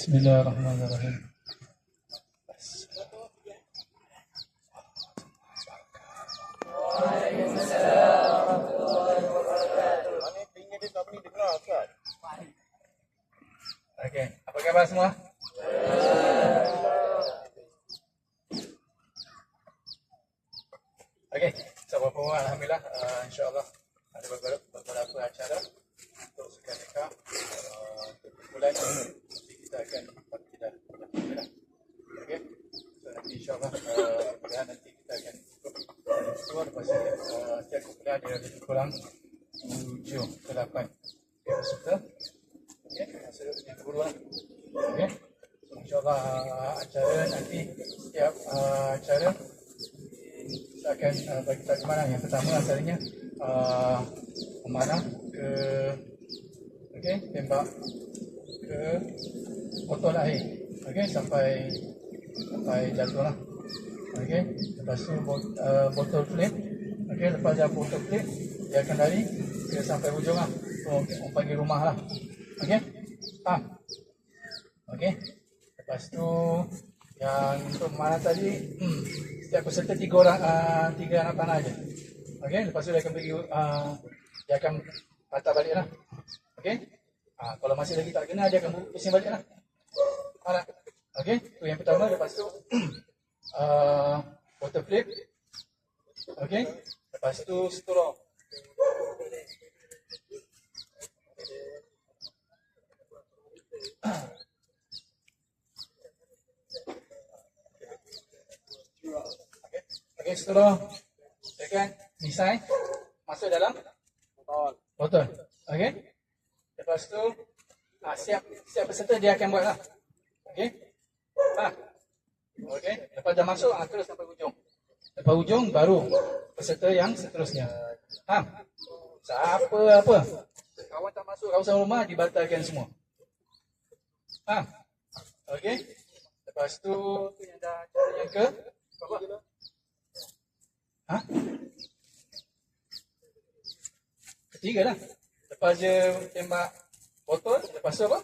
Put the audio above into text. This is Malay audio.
Bismillahirrahmanirrahim. Okey, apa khabar semua? Okey, sahabat-sahabat, alhamdulillah, insya-Allah ada beberapa acara untuk sekian dekat untuk bulan ini kita akan buat tidak. Okey. So nanti insya-Allah nanti kita akan keluar lepas setiap kumpulan ada lebih kurang 7 ke 8 peserta. Okey, lebih kurang. Okey. So insya-Allah acara nanti setiap acara kita akan bagi takdiran. Yang pertama asalnya memanah ke tembak ke botol air. Okey, sampai jatuh lah. Okey, lepas tu botol flip. Okey, lepas dah botol flip dia akan lari ke sampai hujung lah. So orang panggil rumah lah. Okey, okey, lepas tu yang untuk memanah tadi setiap peserta 3 anak panah aja. Okey, lepas tu dia akan pergi dia akan patah balik lah. Okey. Kalau masih lagi tak kena dia akan pusing balik lah. Okey, tu yang pertama. Lepas tu water flip. Okey. Lepas tu straw. Okey, straw. Second, design masuk dalam botol. Okey. Lepas tu siap peserta dia akan buat lah. Okey. Okey. Lepas dah masuk terus sampai hujung. Lepas hujung baru peserta yang seterusnya. Siapa apa? Kawan tak masuk kawasan rumah dibatalkan semua. Okey. Lepas tu yang dah cara yang ke berapa? Ketiga lah. Lepas je tembak botol, lepas tu apa?